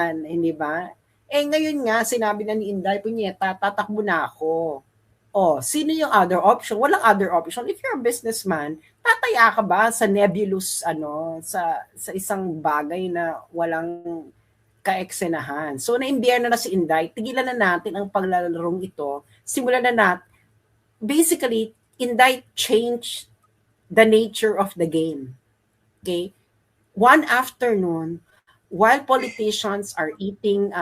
hindi ba? Ngayon nga, sinabi na ni Inday, punyeta, tatakbo na ako. Sino yung other option? Walang other option. If you're a businessman, tataya ka ba sa nebulous, sa isang bagay na walang kaeksenahan? So, na-imbiyer na si Inday, tigilan na natin ang paglalarong ito. Simulan na natin. Basically, Inday changed the nature of the game. Okay? One afternoon, while politicians are eating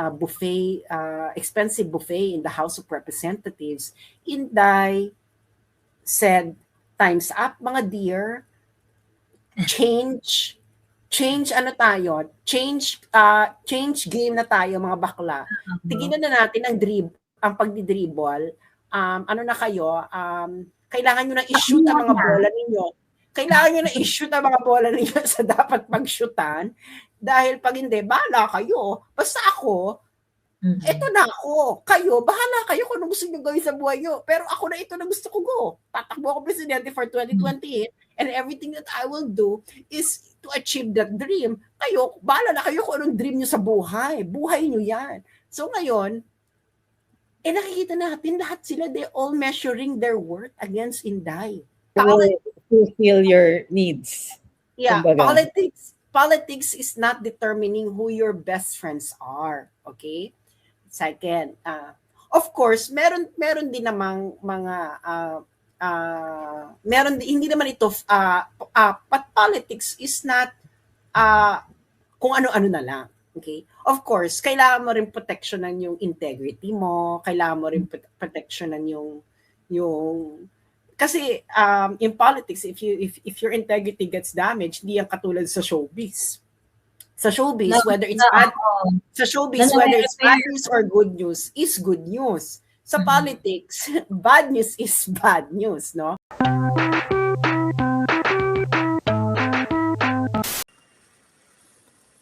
expensive buffet in the House of Representatives, Inday said, time's up mga dear, change game na tayo mga bakla. Tigilan na natin ang pagdidribble. Ano na kayo, kailangan nyo na i-shoot ang mga bola ninyo. Kailangan nyo na i-shoot ang mga bola ninyo sa dapat pag-shootan. Dahil pag hindi, bahala kayo. Basta ako, eto na ako. Kayo, bahala kayo kung ano gusto nyo gawin sa buhay nyo. Pero ako na ito na gusto ko go. Tatakbo ako presidente for 2028 and everything that I will do is to achieve that dream. Kayo, bahala na kayo kung anong dream nyo sa buhay. Buhay nyo yan. So ngayon, nakikita natin lahat sila, they all measuring their worth against Inday. Fulfill your needs. Yeah, politics is not determining who your best friends are. Okay? Second, of course, meron din namang mga hindi naman ito but politics is not kung ano-ano na lang. Okay? Of course, kailangan mo rin protectionan yung integrity mo, kailangan mo rin protectionan yung kasi in politics, if your integrity gets damaged, di yan katulad sa showbiz. Sa showbiz, whether it's bad news or good news, is good news. Sa politics, bad news is bad news, no?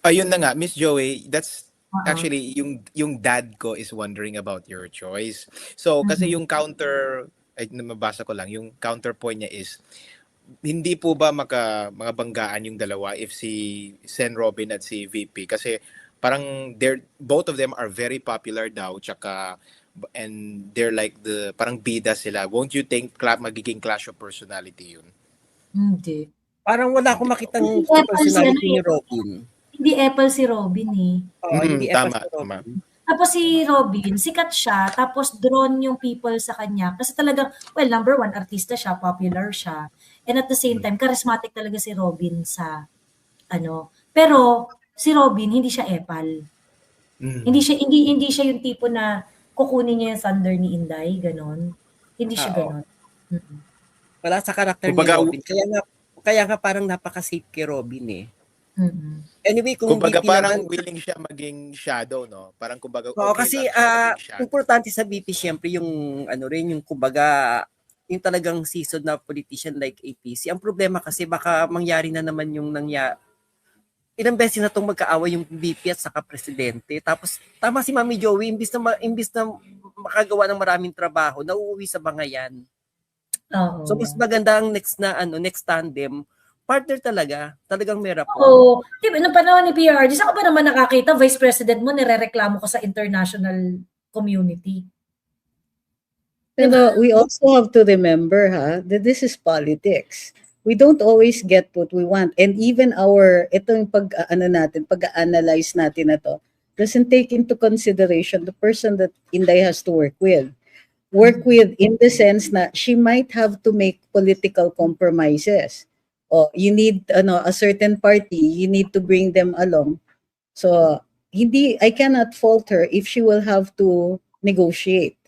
Ayun na nga, Miss Joey, that's actually yung dad ko is wondering about your choice. So, kasi yung mabasa ko lang, yung counterpoint niya is, hindi po ba makabanggaan yung dalawa if si Sen Robin at si VP? Kasi parang both of them are very popular daw, and they're like parang bida sila. Won't you think magiging clash of personality yun? Hindi. Parang wala akong makitang personality ni Robin. Hindi Apple si Robin eh. Hindi Apple si Robin. Tapos si Robin, sikat siya, tapos drawn yung people sa kanya. Kasi talagang, number one, artista siya, popular siya. And at the same time, charismatic talaga si Robin sa, Pero, si Robin, hindi siya Apple. Hindi siya yung tipo na kukunin niya yung thunder ni Inday, ganon. Hindi siya ganon. Wala sa karakter ni Robin. Kaya nga parang napaka-safe kay Robin eh. Anyway, kumbaga parang willing siya maging shadow, no? Parang kumbaga kasi importante sa BP syempre yung yung kumbaga yung talagang seasoned na politician like APC. Ang problema kasi baka mangyari na naman yung ilang beses na tong magkaaway yung BP at saka presidente. Tapos tama si Mami Joey, imbis na makagawa ng maraming trabaho, nauuwi sa bangayan. So mas maganda ang next tandem. Partner talagang may rapport. Diba, noong panahon ni PRD, saan ka ba naman nakakita, Vice President mo, nirereklamo ko sa international community? Diba, we also have to remember that this is politics. We don't always get what we want. And even itong pag-analyze natin na to, doesn't take into consideration the person that Inday has to work with. Work with in the sense na she might have to make political compromises. You need a certain party, you need to bring them along. So I cannot fault her if she will have to negotiate.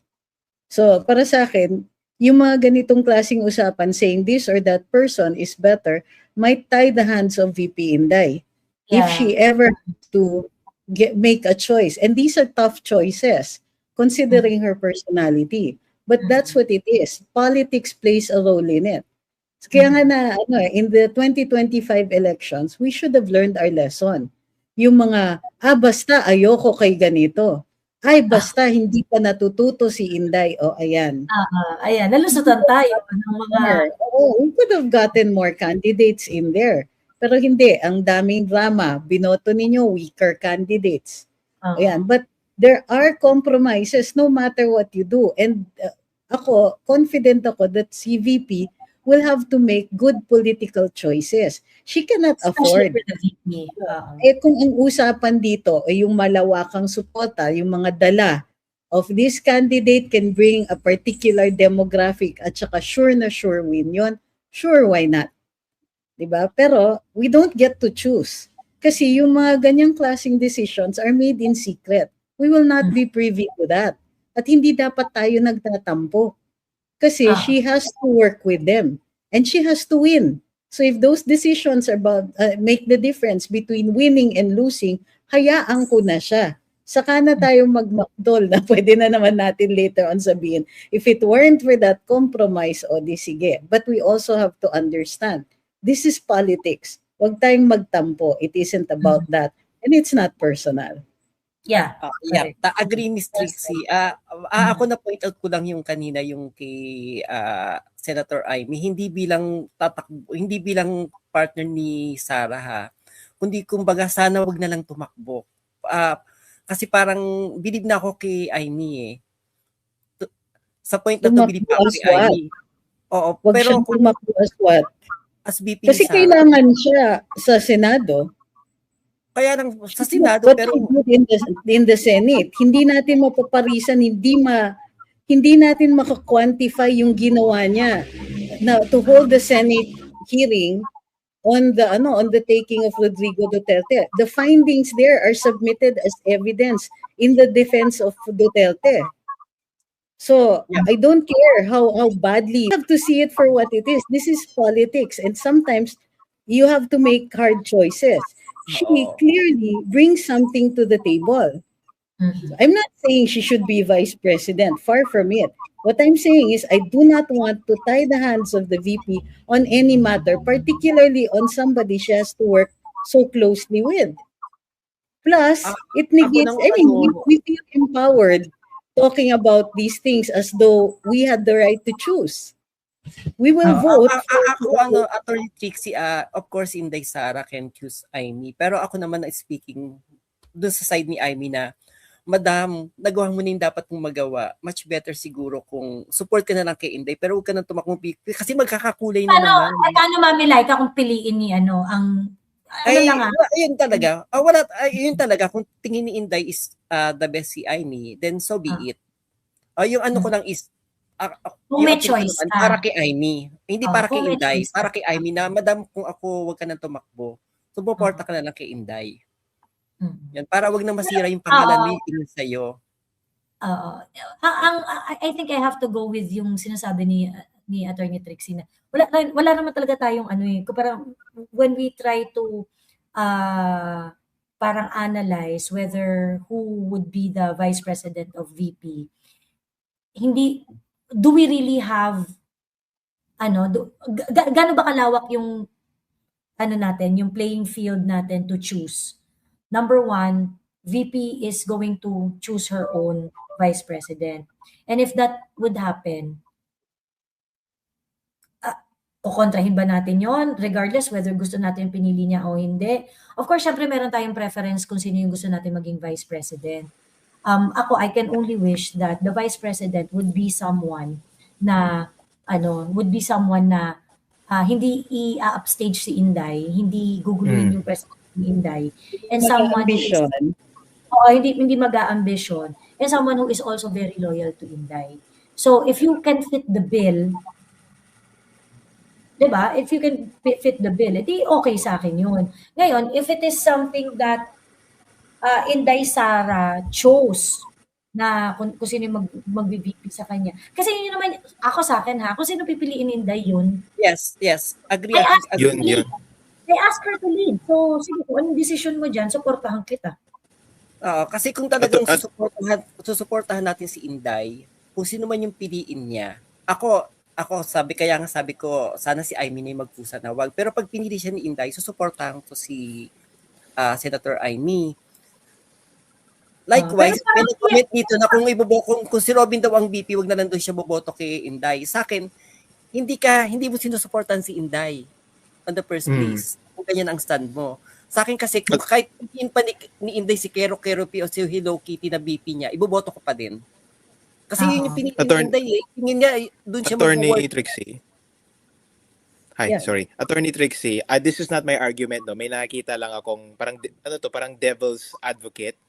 So para sa akin, yung mga ganitong klaseng usapan saying this or that person is better might tie the hands of VP Inday if she ever has to make a choice. And these are tough choices considering her personality. But that's what it is. Politics plays a role in it. Kaya nga in the 2025 elections, we should have learned our lesson. Yung mga, basta ayoko kay ganito. Ay, basta hindi pa natututo si Inday. Ayan. Ayan, nalusutan tayo ng mga... we could have gotten more candidates in there. Pero hindi, ang daming drama. Binoto ninyo, weaker candidates. Ayan, but there are compromises no matter what you do. And confident ako that si VP will have to make good political choices. She cannot Especially afford. for the VP. Kung ang usapan dito ay yung malawakang suporta, yung mga dala of this candidate can bring a particular demographic at saka sure na sure win yun, sure, why not? Diba? Pero we don't get to choose. Kasi yung mga ganyang klaseng decisions are made in secret. We will not be privy to that. At hindi dapat tayo nagtatampo. Kasi she has to work with them. And she has to win. So if those decisions are about make the difference between winning and losing, hayaan ko na siya. Saka na tayo magmakdol na pwede na naman natin later on sabihin, if it weren't for that compromise, o di sige. But we also have to understand, this is politics. Huwag tayong magtampo. It isn't about that. And it's not personal. Yeah. Agree, Miss Trixie. Ako na point out ko lang yung kanina yung kay Senator Amy, hindi bilang partner ni Sarah ha. Kundi kumbaga sana wag na lang tumakbo. Kasi parang bilib na ako kay Amy eh. Sa point na to bilib ako kay Amy. Oo, wag pero siyang tumakbo as what? As VP kasi Sarah, kailangan siya sa Senado. Kaya lang sa Senado What pero in the Senate, hindi natin mapaparisan, hindi natin maka-quantify yung ginawa niya na to hold the Senate hearing on the taking of Rodrigo Duterte. The findings there are submitted as evidence in the defense of Duterte. So I don't care how badly. You have to see it for what it is. This is politics, and sometimes you have to make hard choices. She clearly brings something to the table. I'm not saying she should be vice president. Far from it. What I'm saying is I do not want to tie the hands of the VP on any matter, particularly on somebody she has to work so closely with. Plus, it negates, we feel empowered talking about these things as though we had the right to choose. We will vote. Attorney Trixie, of course, Inday Sara can choose Amy. Pero ako naman na speaking doon sa side ni Amy na, Madam, nagawa mo na yung dapat mong magawa. Much better siguro kung support ka na lang kay Inday, pero huwag ka nang tumakbong kasi magkakakulay na naman. Paano Mami Laika kung piliin ni Yun talaga. Yun talaga. Kung tingin ni Inday is the best si Amy, then so be it. Yung ko lang is, kung may choice para kay Amy. Hindi para kay Inday. Para kay Amy na, Madam, kung ako, huwag ka nang tumakbo. Suporta ka na lang kay Inday. Yan, para wag na masira yung pangalan ni sa'yo. I think I have to go with yung sinasabi ni Attorney Trixie na wala naman talaga tayong parang when we try to parang analyze whether who would be the vice president of VP, do we really have gaano ba kalawak yung natin, yung playing field natin to choose? Number one, VP is going to choose her own vice president. And if that would happen, kukontrahin ba natin yon regardless whether gusto natin pinili niya o hindi? Of course, syempre meron tayong preference kung sino yung gusto natin maging vice president. I can only wish that the vice president would be someone na hindi i-upstage si Inday, hindi guguluhin yung president ni Inday, and someone hindi mag-aambisyon, and someone who is also very loyal to Inday. So if you can fit the bill, diba? If you can fit the bill, edi okay sa akin yun. Ngayon, if it is something that Inday Sara chose na kung sino yung mag-VP sa kanya. Kasi yun naman, ako sa akin kung sino pipiliin Inday yun. Yes. Agree. Yun. I ask her to lead. So, sige, kung anong decision mo dyan, supportahan kita. Kasi kung talagang susuportahan natin si Inday, kung sino man yung piliin niya, ako sabi ko, sana si Amy na yung magpusa na wag. Pero pag pinili siya ni Inday, susuportahan ko si Senator Amy. Likewise, may comment dito na kung si Robin daw ang VP, wag na lang doon siya boboto kay Inday. Sa akin, hindi mo sinusuportahan si Inday on the first place. Kung ganyan ang stand mo. Sa akin kasi, kung kahit piliin pa ni Inday si Kero P o si Hello Kitty na BP niya, iboboto ko pa din. Kasi yun yung pinili ni Inday eh. Tingin niya, doon siya Attorney mag-work. Trixie. Hi, Yeah. sorry. Attorney Trixie, this is not my argument, no. May nakita lang akong parang devil's advocate.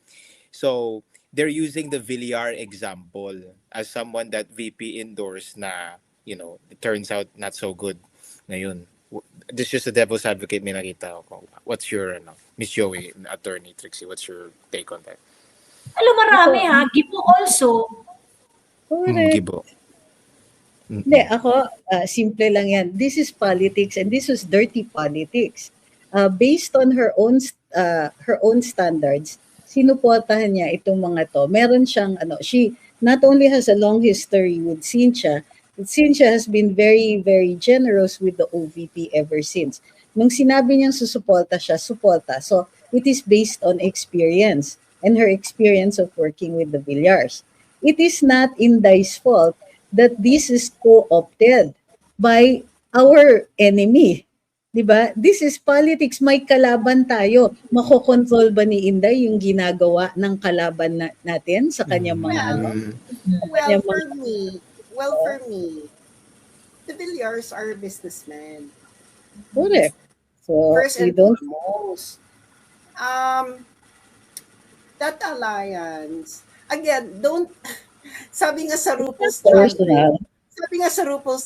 So, they're using the Villar example as someone that VP endorsed na, you know, it turns out not so good ngayon. This is just a devil's advocate, may nakita ako. What's your, Miss Joey, Attorney Trixie, what's your take on that? Alam, marami ha. Gibo also. Correct. Gibo. Hindi, ako, simple lang yan. This is politics and this was dirty politics. Based on her own standards, sinuportahan niya itong mga to. Meron siyang, she not only has a long history with Cynthia, but Cynthia has been very, very generous with the OVP ever since. Nung sinabi niyang susuporta siya, suporta. So, it is based on experience and her experience of working with the Villars. It is not Inday's fault that this is co-opted by our enemy. Diba? This is politics. May kalaban tayo. Makokontrol ba ni Inday yung ginagawa ng kalaban natin sa kanyang mga Well, for me, the Villars are businessmen. Correct. So, First we and don't... foremost, that alliance, again, don't, sabi nga sa RuPaul's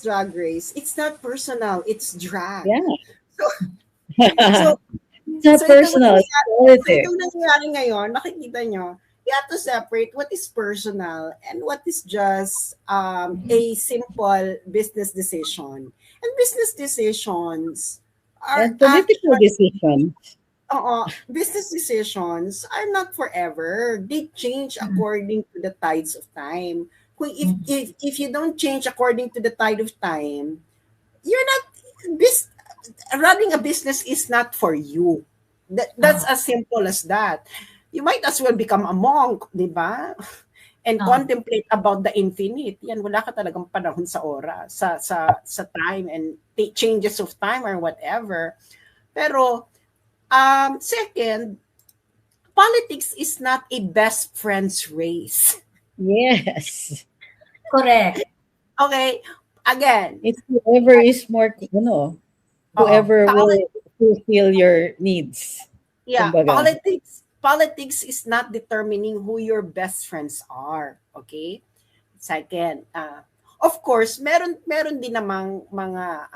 Drag Race, it's not personal, it's drag. Yeah. So, it's not personal, it's politics. Itong nangyayari ngayon, nakikita nyo, you have to separate what is personal and what is just a simple business decision. And business decisions are And political decisions. Business decisions are not forever. They change according to the tides of time. If you don't change according to the tide of time, you're not running a business is not for you. That's as simple as that. You might as well become a monk, di ba? And contemplate about the infinite. Yan, wala ka talagang panahon sa oras, sa time and changes of time or whatever. Pero, second, politics is not a best friend's race. Yes. Correct. Okay, again. It's whoever is more, whoever will fulfill your needs. Yeah, kumbaga. Politics is not determining who your best friends are. Okay? Second, of course, meron din namang mga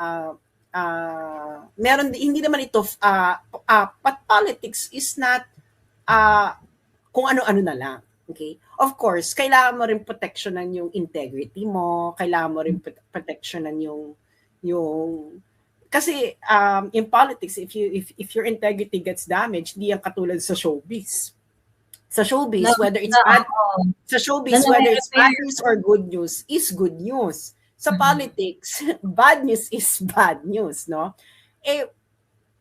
hindi naman ito but politics is not kung ano-ano na lang. Okay? Of course, kailangan mo rin protectionan yung integrity mo, kailangan mo rin protectionan yung kasi in politics, if your integrity gets damaged, di yan katulad sa showbiz. Sa showbiz, whether it's bad news or good news, is good news. Sa politics, bad news is bad news, no?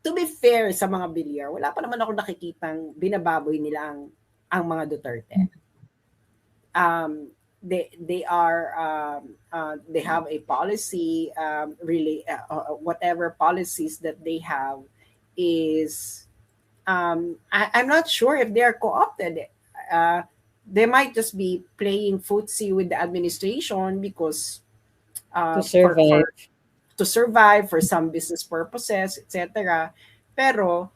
To be fair sa mga Villar, wala pa naman ako nakikitang binababoy nila ang mga Duterte. They have a policy, really whatever policies that they have is I'm not sure if they're co-opted. They might just be playing footsie with the administration because to survive for some business purposes, etc. Pero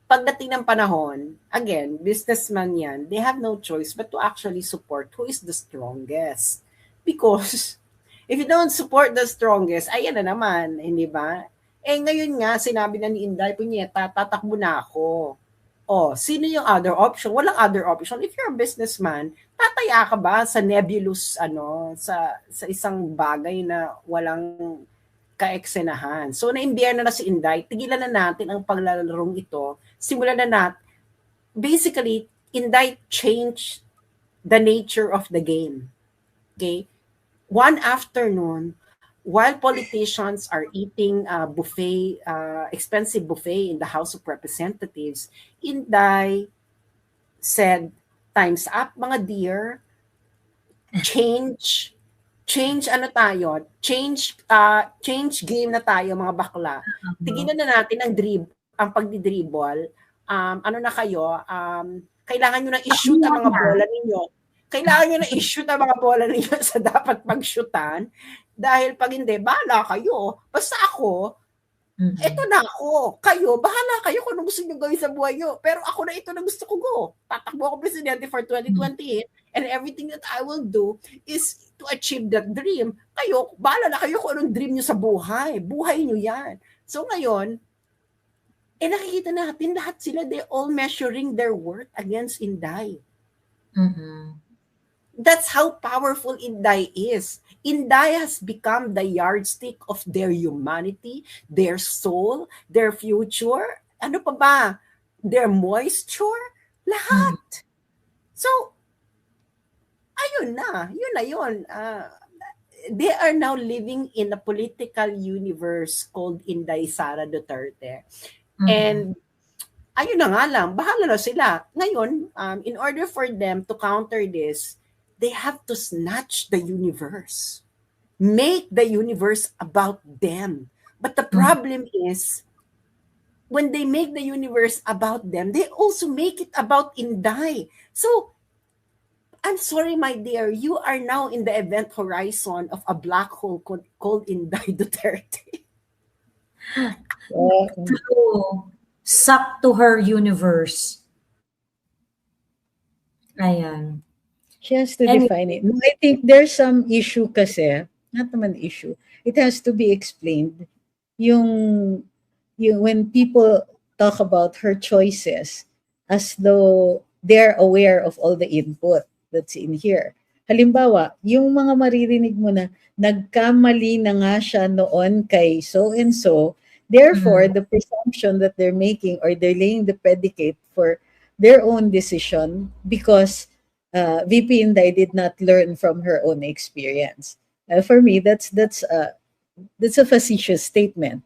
pagdating ng panahon, again, businessman yan, they have no choice but to actually support who is the strongest. Because if you don't support the strongest, ayan na naman, hindi ba? Ngayon nga, sinabi na ni Inday, punyeta, tatakbo na ako. Sino yung other option? Walang other option. If you're a businessman, tataya ka ba sa nebulous, sa isang bagay na walang kaeksenahan. So, na-imbyer na si Inday, tigilan na natin ang paglalarong ito. Simulan na natin. Basically, Inday changed the nature of the game. Okay? One afternoon, while politicians are eating expensive buffet in the House of Representatives, Inday said, time's up, mga dear. Change game na tayo, mga bakla. Tigilan na natin ang ang pagdidribble, ano na kayo, kailangan nyo na i-shoot ang mga bola ninyo. Kailangan nyo na i-shoot ang mga bola ninyo sa dapat pag-shootan. Dahil pag hindi, bahala kayo. Basta ako, eto na ako. Kayo, bahala kayo kung ano gusto nyo gawin sa buhay nyo. Pero ako na ito na gusto ko go. Tatakbo ako presidente for 2028 and everything that I will do is to achieve that dream. Kayo, bahala na kayo kung anong dream nyo sa buhay. Buhay nyo yan. So ngayon, nakikita natin lahat sila, they all measuring their worth against Inday. That's how powerful Inday is. Inday has become the yardstick of their humanity, their soul, their future. Ano pa ba? Their moisture? Lahat. So, ayun na. Yun. They are now living in a political universe called Inday Sara Duterte. And ayun na nga lang, bahala na sila. Ngayon, in order for them to counter this, they have to snatch the universe. Make the universe about them. But the problem is, when they make the universe about them, they also make it about Inday. So, I'm sorry, my dear, you are now in the event horizon of a black hole called Inday Duterte. Suck to her universe. Ayan. She has to define it. No, I think there's some issue kasi, not naman issue, it has to be explained. Yung when people talk about her choices as though they're aware of all the input that's in here. Halimbawa, yung mga maririnig mo na nagkamali na nga siya noon kay so-and-so, therefore, the presumption that they're making or they're laying the predicate for their own decision because VP Inday did not learn from her own experience. For me, that's a facetious statement.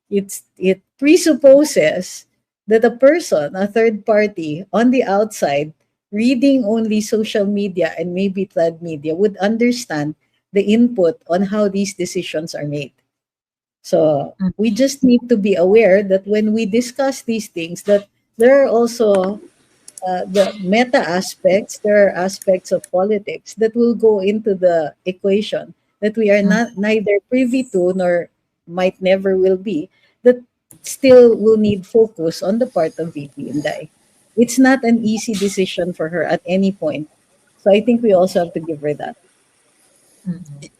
It presupposes that a person, a third party on the outside, reading only social media and maybe trad media, would understand the input on how these decisions are made. So we just need to be aware that when we discuss these things, that there are also the meta aspects, there are aspects of politics that will go into the equation that we are neither privy to nor might never will be, that still will need focus on the part of VP Inday. It's not an easy decision for her at any point. So I think we also have to give her that.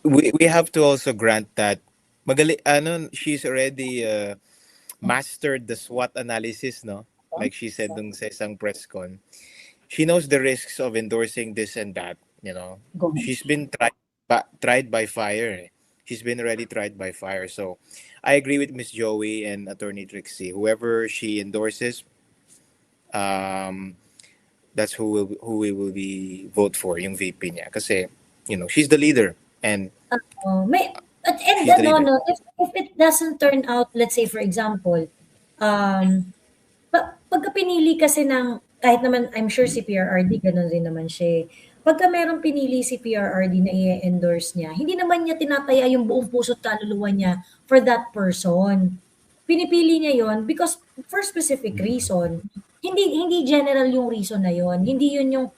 We have to also grant that she's already mastered the SWOT analysis, no? Like she said dun sa isang press con. She knows the risks of endorsing this and that, you know. She's been tried by fire. She's been already tried by fire. So I agree with Miss Joey and Attorney Trixie. Whoever she endorses, that's who we will be vote for, yung VP niya. Kasi, you know, she's the leader. And if it doesn't turn out, let's say for example, pagka pinili kasi ng, kahit naman, I'm sure si PRRD, ganun rin naman siya. Pagka merong pinili si PRRD na i-endorse niya, hindi naman niya tinataya yung buong puso't kaluluwa niya for that person. Pinipili niya yon because for specific reason. Hindi general yung reason na yon. Hindi yun yung,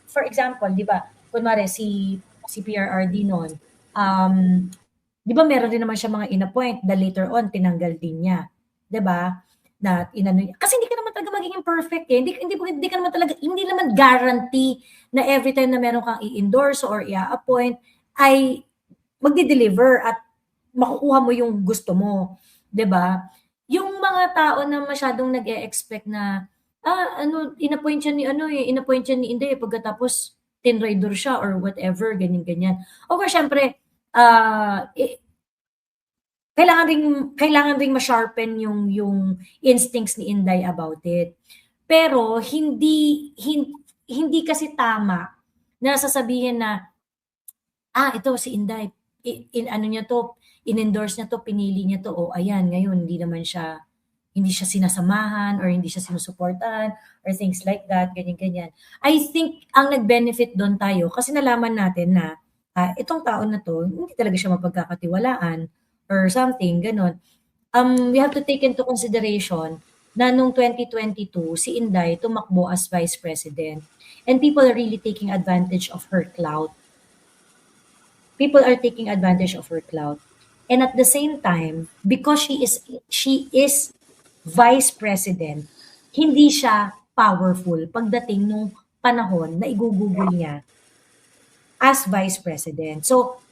for example, di ba, kunwari si PRRD noon, di ba meron din naman siya mga in-appoint that later on tinanggal din niya. Di ba? Na kasi hindi ka naman talaga magiging perfect eh. Hindi ka naman talaga, hindi naman guarantee na every time na meron kang i-endorse or i-appoint ay magdi-deliver at makukuha mo yung gusto mo, 'di ba? Yung mga tao na masyadong nag-e-expect na in-appoint siya ni Inday pagkatapos tinraidor siya or whatever, ganyan. O kaya syempre kailangan ring ma-sharpen yung instincts ni Inday about it. Pero hindi kasi tama na sasabihin na ito si Inday, in-endorse niya to, pinili niya to, ayan, ngayon hindi siya sinasamahan or hindi siya sinusuportahan or things like that, ganyan. I think ang nag-benefit doon tayo kasi nalaman natin na itong tao na to, hindi talaga siya mapagkakatiwalaan or something, ganon. we have to take into consideration na nung 2022, si Inday tumakbo as Vice President. And people are really taking advantage of her clout. People are taking advantage of her clout. And at the same time, because she is Vice President, hindi siya powerful pagdating nung panahon na igugugol niya as Vice President. So,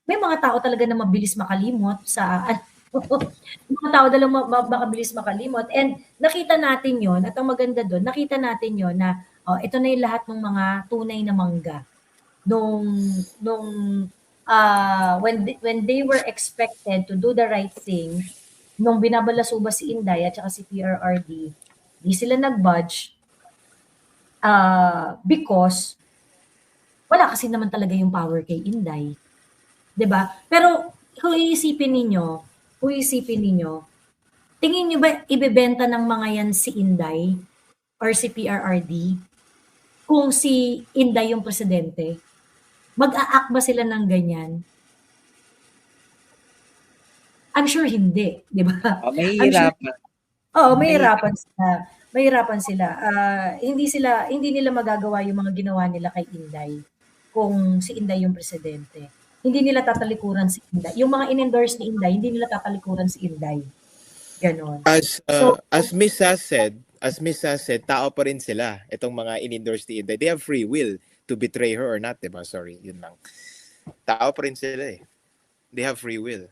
may mga tao talaga na mabilis makalimot sa mga tao talaga makabilis makalimot. And nakita natin yon at ang maganda doon, nakita natin yon na ito na yung lahat ng mga tunay na mangga. When they were expected to do the right thing, nung binabalasuba si Inday at saka si PRRD, di sila nag-budge because wala kasi naman talaga yung power kay Inday. 'Di ba? Pero kung iisipin ninyo, tingin niyo ba ibebenta ng mga yan si Inday or si PRRD kung si Inday yung presidente? Mag-a-act ba sila ng ganyan? I'm sure hindi, 'di ba? Mahihirapan. Mahihirapan sila. Hindi nila magagawa yung mga ginawa nila kay Inday kung si Inday yung presidente. Hindi nila tatalikuran si Inday. Yung mga in-endorse ni Inday, hindi nila tatalikuran si Inday. Ganon. As Miss Sass said, tao pa rin sila. Itong mga in-endorse ni Inday. They have free will to betray her or not, diba? Sorry, yun lang. Tao pa rin sila eh. They have free will.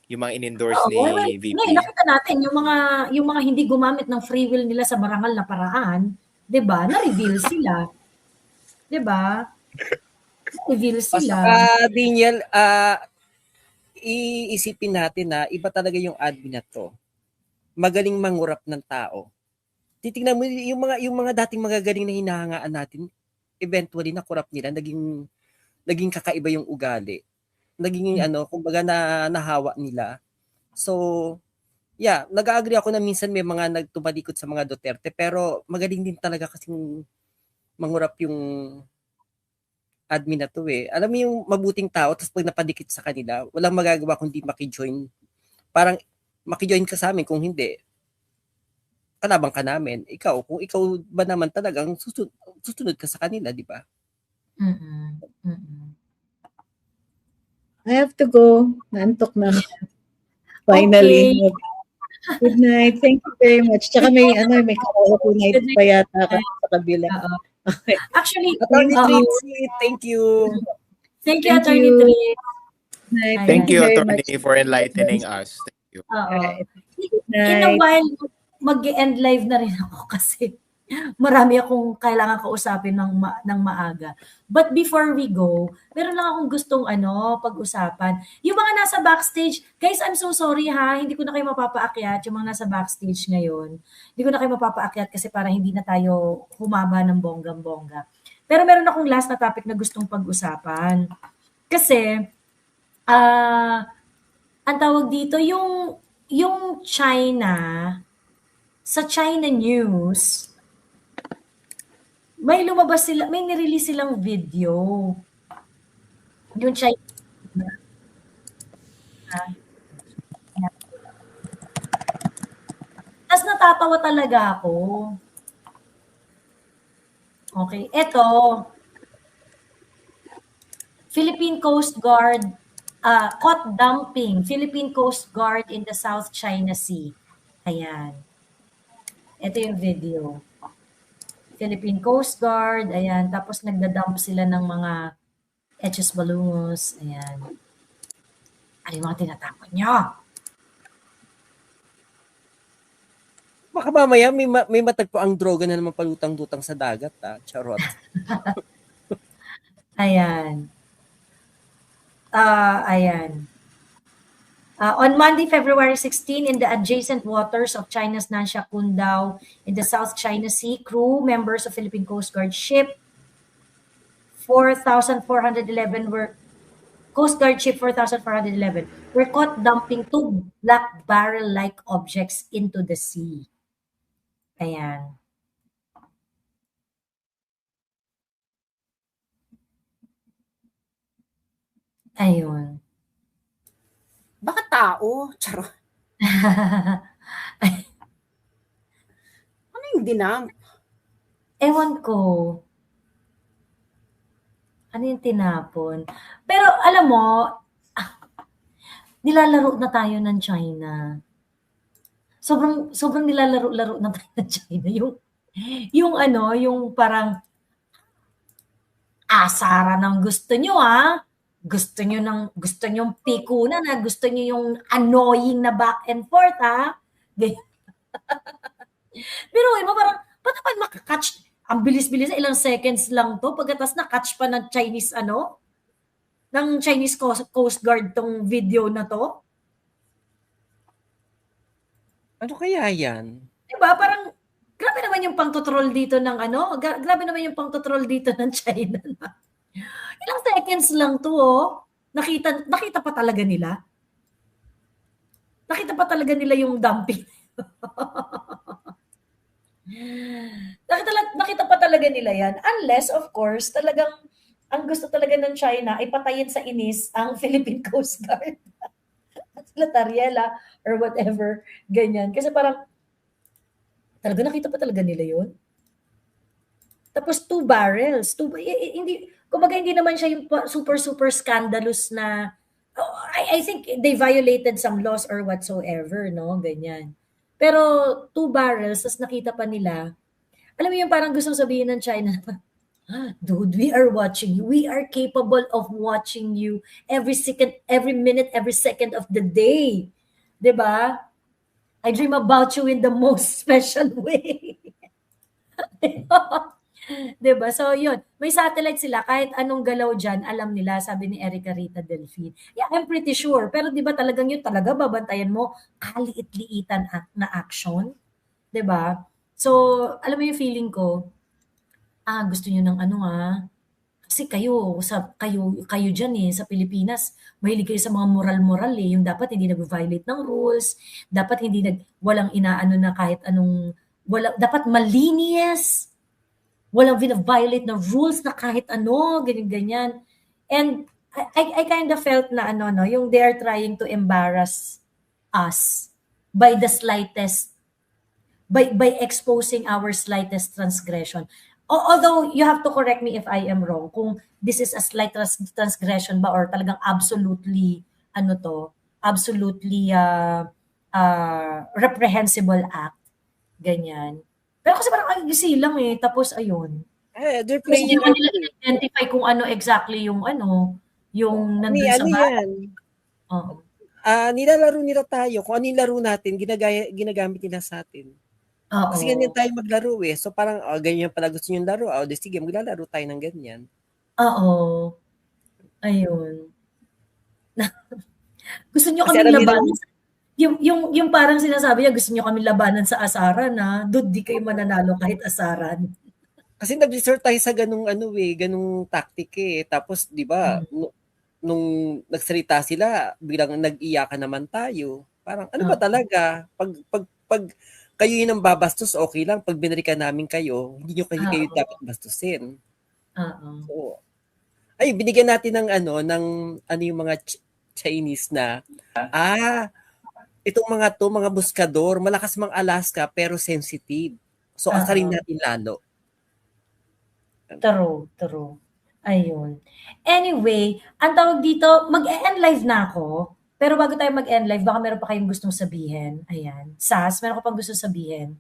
Yung mga in-endorse ni VP. Nakita natin yung mga hindi gumamit ng free will nila sa marangal na paraan, 'di ba? Na-reveal sila. 'Di ba? Na-reveal sila. Daniel, iisipin natin na iba talaga yung admin na to. Magaling mangurap ng tao. Titingnan mo yung mga dating magagaling na hinahangaan natin, eventually na-corrupt nila, naging kakaiba yung ugali. Naging kumbaga nahawa nila. So, yeah, nag-agree ako na minsan may mga nagtumalikod sa mga Duterte, pero magaling din talaga kasing mangurap yung admin na to eh. Alam mo yung mabuting tao, tapos pag napadikit sa kanila, walang magagawa kundi makijoin. Parang makijoin ka sa amin, kung hindi, kalabang ka namin. Kung ikaw ba naman talagang susunod ka sa kanila, di ba? I have to go. Naantok na. Finally. Okay. Good night. Thank you very much. Tsaka may karaoke night pa yata sa kabila. Okay. Actually, Attorney Trixie, thank you. Thank you, Attorney Trixie. Thank you, Attorney, for enlightening us. Thank you. In a while, mag-end live na rin ako kasi marami akong kailangan kausapin ng maaga. But before we go, meron lang akong gustong pag-usapan. Yung mga nasa backstage, guys, I'm so sorry ha, hindi ko na kayo mapapaakyat, yung mga nasa backstage ngayon. Hindi ko na kayo mapapaakyat kasi para hindi na tayo humaba ng bonggang-bongga. Pero meron akong last na topic na gustong pag-usapan. Kasi, ang tawag dito, yung China, sa China News, may nirelease silang video. Yung China. Tapos natatawa talaga ako. Okay, eto. Philippine Coast Guard caught dumping Philippine Coast Guard in the South China Sea. Ayan. Ito yung video. Philippine Coast Guard, ayan. Tapos nagda-dump sila ng mga HS balloons, ayan. Ano yung mga tinatapon nyo? Baka mamaya may matagpo ang droga na naman palutang-lutang sa dagat, charot. Ayan. Ayan. On Monday, February 16, in the adjacent waters of China's Nansha Kundao in the South China Sea, crew members of Philippine Coast Guard ship 4,411 Coast Guard ship 4,411 were caught dumping two black barrel-like objects into the sea. Ayan. Ayun. Baka tao? Charot. Ano yung dinamp? Ewan ko. Ano yung tinapon? Pero alam mo, nilalaro na tayo ng China. Sobrang nilalaro-laro na tayo ng China. Yung ano, yung parang asara ng gusto nyo gusto nyo pikunan gusto nyo yung annoying na back and forth Pero mo parang, ba't naman makakatch? Ang bilis-bilis, ilang seconds lang to. Pagkatas na-catch pa ng Chinese ng Chinese Coast Guard tong video na to. Ano kaya yan? Diba? Parang, grabe naman yung pang-control dito ng grabe naman yung pang-control dito ng China. Ilang seconds lang to, Nakita pa talaga nila. Nakita pa talaga nila yung dumping. Nakita pa talaga nila yan. Unless, of course, talagang ang gusto talaga ng China ay patayin sa inis ang Philippine Coast Guard. Sila Tariela or whatever, ganyan. Kasi parang, talaga nakita pa talaga nila yun. Tapos 2 barrels. Kumbaga hindi naman siya yung super scandalous na, I think they violated some laws or whatsoever, no? Ganyan. Pero 2 barrels, tas nakita pa nila, alam mo yung parang gustong sabihin ng China, dude, we are watching you. We are capable of watching you every second, every minute, every second of the day. 'Di ba? I dream about you in the most special way. 'Di ba? So yun, may satellite sila, kahit anong galaw diyan, alam nila, sabi ni Erica Rita Delfin. Yeah, I'm pretty sure. Pero 'di ba talagang yun talaga babantayan mo, kaliit-liitan na action, 'di ba? So, alam mo yung feeling ko, gusto niyo ng kasi kayo diyan sa Pilipinas, mahilig kayo sa mga moral-moral yung dapat hindi nag-violate ng rules, dapat hindi walang inaano na kahit anong dapat malinis, walang vina-violate ng rules na kahit ano, ganyan-ganyan. And I kind of felt na yung they are trying to embarrass us by the slightest, by exposing our slightest transgression. Although you have to correct me if I am wrong, kung this is a slight transgression ba or talagang absolutely absolutely reprehensible act, ganyan. Pero kasi parang agisi lang tapos ayun. They're Kasi playing hindi nila identify kung ano exactly yung nandun sa yan. Oo. Nilalaro nila tayo. Kung ano yung laro natin, ginagamit nila sa atin. Kasi ganyan tayo maglaro So parang, ganyan pala gusto nyo laro. Sige, maglalaro tayo ng ganyan. Oo. Ayun. Gusto nyo kami labanan yung parang sinasabi niya, gusto nyo kami labanan sa asaran Dude, di kayo mananalo kahit asaran. Kasi nag-resort tayo sa ganung tactic Tapos, di ba, nung nagsalita sila, bilang nag-iyakan naman tayo. Parang, ano ba talaga? Pag kayo yun ang babastos, okay lang. Pag binalikan namin kayo, hindi nyo kayo dapat bastusin. So, binigyan natin ng yung mga Chinese na, itong mga buskador, malakas mang Alaska, pero sensitive. So, asarin natin lalo. True. Ayun. Anyway, ang tawag dito, mag-e-end live na ako. Pero bago tayo mag-end live, baka meron pa kayong gustong sabihin. Ayan. Sas, meron ka pang gustong sabihin?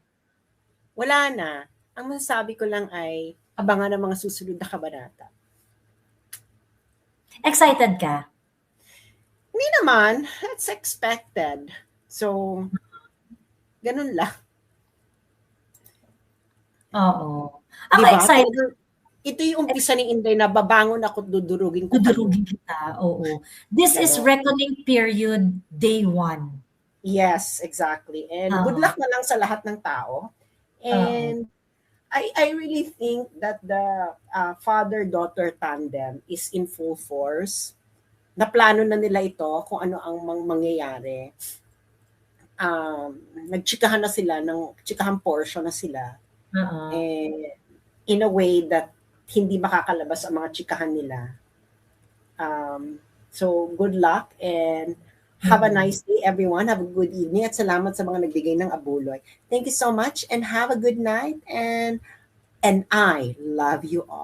Wala na. Ang masasabi ko lang ay abangan ang mga susunod na kabanata. Excited ka? Hindi naman. It's expected. So, ganun lang. Oo. Ako excited. Ito yung umpisa ni Inday na babangon ako, dudurugin kita. Oo. This is reckoning period day 1. Yes, exactly. And good luck na lang sa lahat ng tao. And I really think that the father-daughter tandem is in full force. Naplano na nila ito kung ano ang mangyayari. Nagchikahan na sila, chikahan portion na sila. In a way that hindi makakalabas ang mga chikahan nila. So, good luck and Have a nice day, everyone. Have a good evening. At salamat sa mga nagbigay ng abuloy. Thank you so much and have a good night. And I love you all.